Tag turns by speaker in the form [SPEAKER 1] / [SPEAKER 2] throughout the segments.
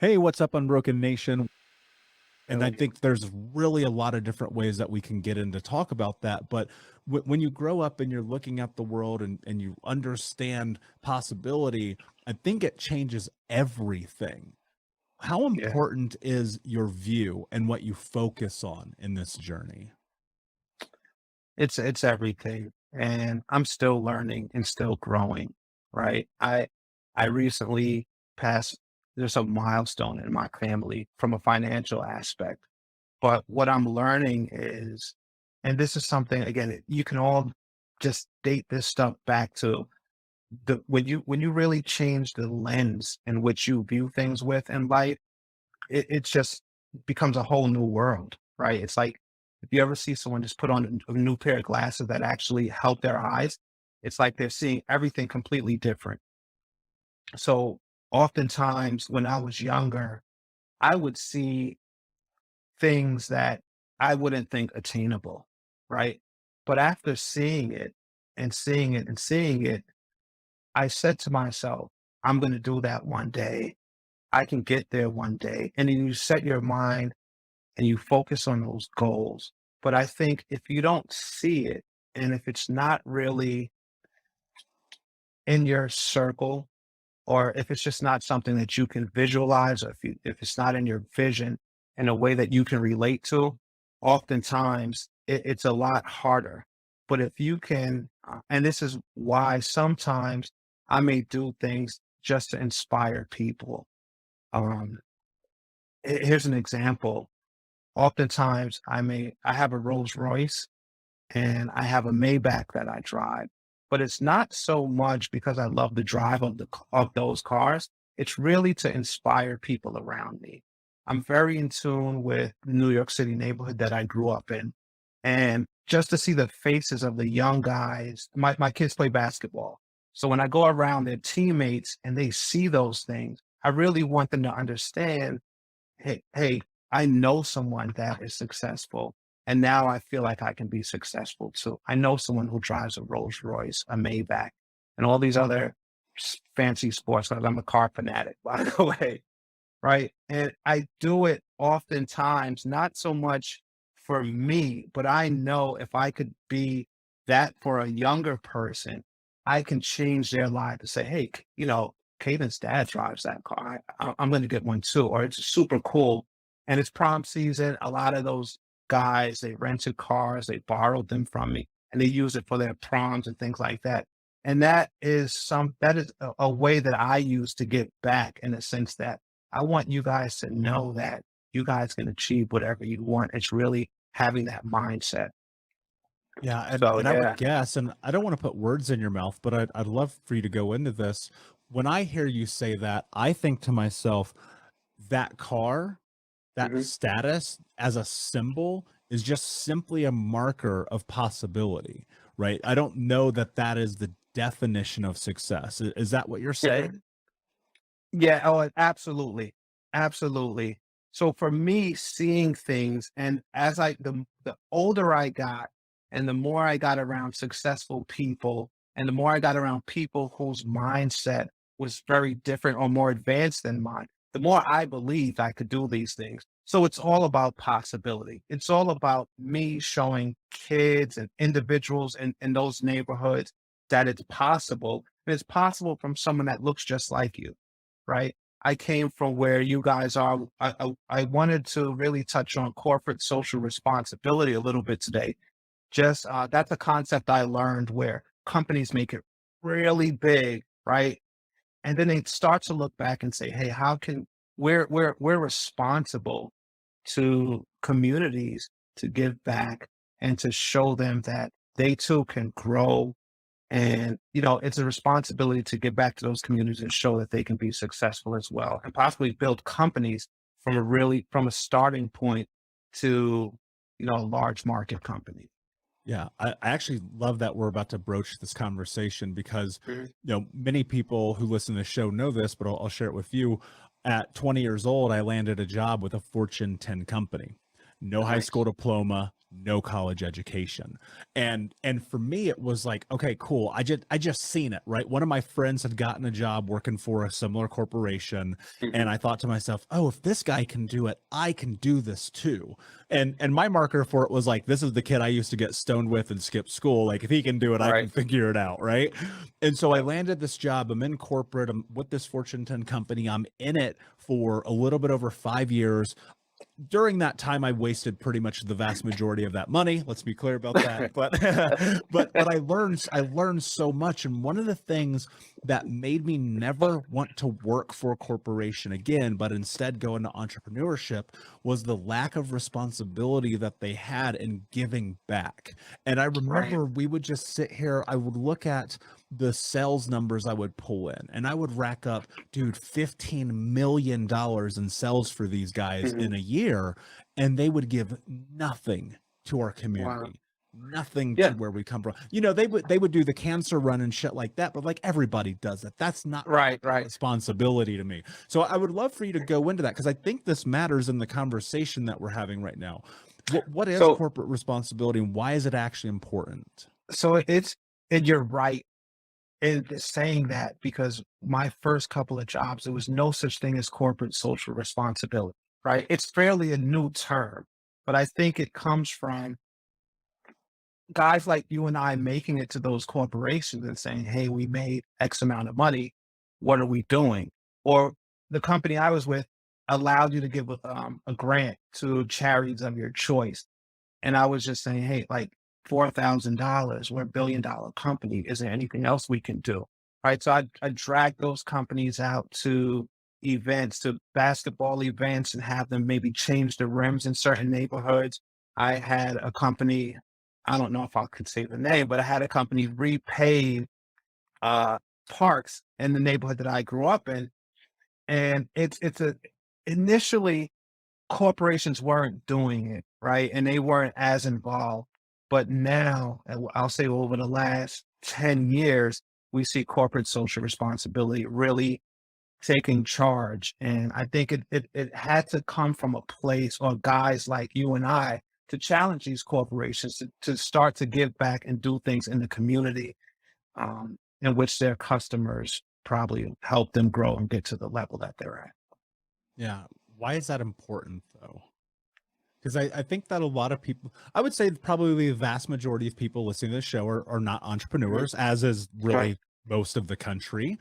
[SPEAKER 1] Hey, what's up, Unbroken Nation? And I
[SPEAKER 2] So,
[SPEAKER 1] think there's really a lot of different ways that we can get into talk about that. But when you grow up and you're looking at the world and you understand possibility, I think it changes everything. How
[SPEAKER 2] yeah,
[SPEAKER 1] important is your view and what you focus on in this journey?
[SPEAKER 2] it's everything, and I'm still learning and still growing, right? I recently passed there's a milestone in my family from a financial aspect, but what I'm learning is, and this is something again, you can all just date this stuff back to the when you really change the lens in which you view things with in life, it just becomes a whole new world, right? It's like if you ever see someone just put on a new pair of glasses that actually help their eyes, it's like they're seeing everything completely different. So oftentimes when I was younger, I would see things that I wouldn't think attainable, right? But after seeing it and seeing it and seeing it, I said to myself, I'm going to do that one day. I can get there one day. And then you set your mind and you focus on those goals. But I think if you don't see it, and if it's not really in your circle, or if it's just not something that you can visualize, or if it's not in your vision in a way that you can relate to, oftentimes it's a lot harder. But if you can, and this is why sometimes I may do things just to inspire people. Um, Here's an example. Oftentimes I have a Rolls Royce and I have a Maybach that I drive, but it's not so much because I love the drive of of those cars. It's really to inspire people around me. I'm very in tune with the New York City neighborhood that I grew up in. And just to see the faces of the young guys, my kids play basketball. So when I go around their teammates and they see those things, I really want them to understand, hey, I know someone that is successful, and now I feel like I can be successful too. I know someone who drives a Rolls Royce, a Maybach, and all these other fancy sports cars. I'm a car fanatic, by the way, right? And I do it oftentimes, not so much for me, but I know if I could be that for a younger person, I can change their life to say, hey, Caden's dad drives that car. I'm going to get one too. Or it's super cool. And it's prom season. A lot of those guys, they rented cars, they borrowed them from me, and they use it for their proms and things like that. And that is a way that I use to give back in the sense that I want you guys to know that you guys can achieve whatever you want. It's really having that mindset.
[SPEAKER 1] Yeah,
[SPEAKER 2] So
[SPEAKER 1] and I would
[SPEAKER 2] yeah.
[SPEAKER 1] guess, and I don't want to put words in your mouth, but I'd love for you to go into this. When I hear you say that, I think to myself, that car, that
[SPEAKER 2] Mhm.
[SPEAKER 1] status as a symbol is just simply a marker of possibility, right? I don't know that that is the definition of success. Is that what you're
[SPEAKER 2] Yeah.
[SPEAKER 1] saying?
[SPEAKER 2] Yeah. Oh, absolutely. Absolutely. So for me, seeing things, and as the older I got and the more I got around successful people and the more I got around people whose mindset was very different or more advanced than mine, the more I believed I could do these things. So it's all about possibility. It's all about me showing kids and individuals in those neighborhoods that it's possible. And it's possible from someone that looks just like you, right? I came from where you guys are. I wanted to really touch on corporate social responsibility a little bit today. Just that's a concept I learned where companies make it really big, right? And then they start to look back and say, hey, how can we're responsible to communities to give back and to show them that they too can grow, and, it's a responsibility to get back to those communities and show that they can be successful as well and possibly build companies from a starting point to, a large market company.
[SPEAKER 1] Yeah, I actually love that we're about to broach this conversation because,
[SPEAKER 2] Mhm.
[SPEAKER 1] many people who listen to the show know this, but I'll share it with you. At 20 years old, I landed a job with a Fortune 10 company. No high school
[SPEAKER 2] Nice.
[SPEAKER 1] diploma, no college education. And for me, it was like, okay, cool. I just seen it, right? One of my friends had gotten a job working for a similar corporation. And
[SPEAKER 2] Mhm.
[SPEAKER 1] I thought to myself, oh, if this guy can do it, I can do this too. And my marker for it was like, this is the kid I used to get stoned with and skip school. Like if he can do it, I can
[SPEAKER 2] Right.
[SPEAKER 1] figure it out, right? And so I
[SPEAKER 2] Yep.
[SPEAKER 1] landed this job. I'm in corporate. I'm with this Fortune 10 company. I'm in it for a little bit over 5 years. During that time, I wasted pretty much the vast majority of that money. Let's be clear about that. But but I learned so much. And one of the things that made me never want to work for a corporation again, but instead go into entrepreneurship, was the lack of responsibility that they had in giving back. And I
[SPEAKER 2] Right.
[SPEAKER 1] remember we would just sit here, I would look at the sales numbers I would pull in, and I would rack up, dude, $15 million in sales for these guys
[SPEAKER 2] Mhm.
[SPEAKER 1] in a year, and they would give nothing to our
[SPEAKER 2] Wow.
[SPEAKER 1] community, nothing to
[SPEAKER 2] Yeah.
[SPEAKER 1] where we come from. You know, they would do the cancer run and shit like that, but like everybody does it. That's not
[SPEAKER 2] Right.
[SPEAKER 1] corporate
[SPEAKER 2] Right.
[SPEAKER 1] responsibility to me. So I would love for you to go into that because I think this matters in the conversation that we're having right now. What is
[SPEAKER 2] So
[SPEAKER 1] corporate responsibility and why is it actually important?
[SPEAKER 2] so it's and you're right in saying that because my first couple of jobs, there was no such thing as corporate social responsibility, right? It's fairly a new term, but I think it comes from guys like you and I making it to those corporations and saying, "Hey, we made X amount of money. What are we doing?" Or the company I was with allowed you to give a grant to charities of your choice. And I was just saying, "Hey, like $4,000, we're a $1 billion company. Is there anything else we can do?" Right. So I drag those companies out to events, to basketball events, and have them maybe change the rims in certain neighborhoods. I had a company, I don't know if I could say the name, but I had a company repave uh, parks in the neighborhood that I grew up in. And it's a initially corporations weren't doing it, right? And they weren't as involved. But now, I'll say over the last 10 years, we see corporate social responsibility really taking charge. And I think it had to come from a place or guys like you and I to challenge these corporations to start to give back and do things in the community in which their customers probably help them grow and get to the level that they're at.
[SPEAKER 1] Yeah. Why is that important though? Because I think that a lot of people, I would say probably the vast majority of people listening to the show are not
[SPEAKER 2] Mhm.
[SPEAKER 1] entrepreneurs, as is
[SPEAKER 2] Right.
[SPEAKER 1] really most of the country.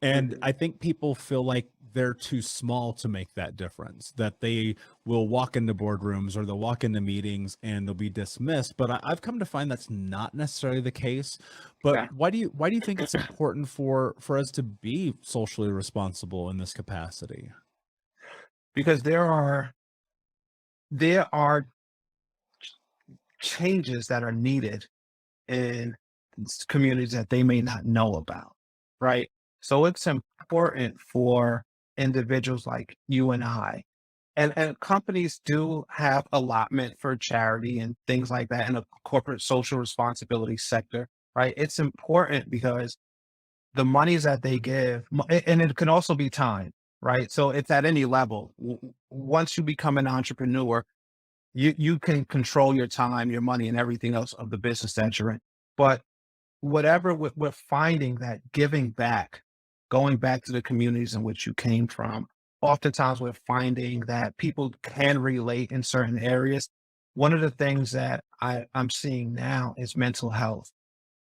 [SPEAKER 1] And
[SPEAKER 2] Mhm.
[SPEAKER 1] I think people feel like they're too small to make that difference, that they will walk into boardrooms or they'll walk into meetings and they'll be dismissed. But I've come to find that's not necessarily the case. But
[SPEAKER 2] Yeah.
[SPEAKER 1] why do you think it's important for us to be socially responsible in this capacity?
[SPEAKER 2] Because there are changes that are needed in communities that they may not know about, right? So it's important for individuals like you and I, and companies do have allotment for charity and things like that in a corporate social responsibility sector, right? It's important because the monies that they give, and it can also be time, right? So it's at any level. Once you become an entrepreneur, you can control your time, your money, and everything else of the business that you're in. But whatever we're finding that giving back, going back to the communities in which you came from, oftentimes we're finding that people can relate in certain areas. One of the things that I'm seeing now is mental health.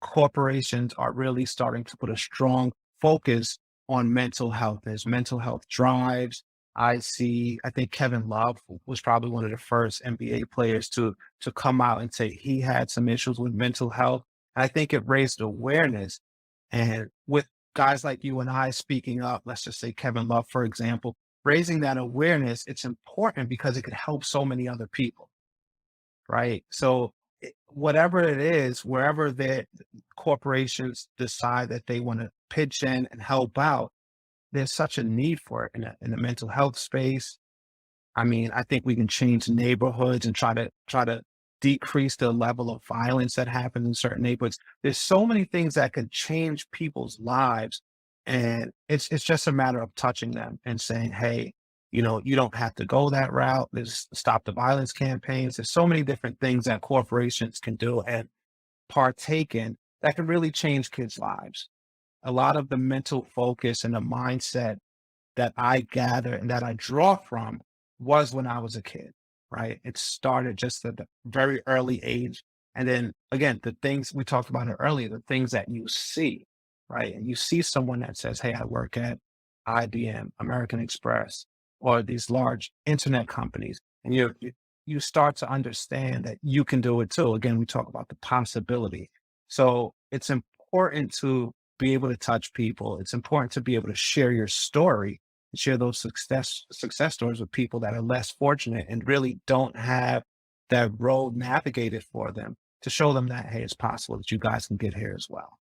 [SPEAKER 2] Corporations are really starting to put a strong focus on mental health. There's mental health drives. I think Kevin Love was probably one of the first NBA players to come out and say he had some issues with mental health. I think it raised awareness. And with guys like you and I speaking up, let's just say Kevin Love, for example, raising that awareness, it's important because it could help so many other people, right? So whatever it is, wherever the corporations decide that they want to pitch in and help out, there's such a need for it in the mental health space. I mean, I think we can change neighborhoods and try to decrease the level of violence that happens in certain neighborhoods. There's so many things that can change people's lives, and it's just a matter of touching them and saying, "Hey." You don't have to go that route. There's stop the violence campaigns. There's so many different things that corporations can do and partake in that can really change kids' lives. A lot of the mental focus and the mindset that I gather and that I draw from was when I was a kid, right? It started just at a very early age. And then again, the things we talked about it earlier, the things that you see, right? And you see someone that says, hey, I work at IBM, American Express, or these large internet companies. And you start to understand that you can do it too. Again, we talk about the possibility. So it's important to be able to touch people. It's important to be able to share your story and share those success stories with people that are less fortunate and really don't have that road navigated for them to show them that, hey, it's possible that you guys can get here as well.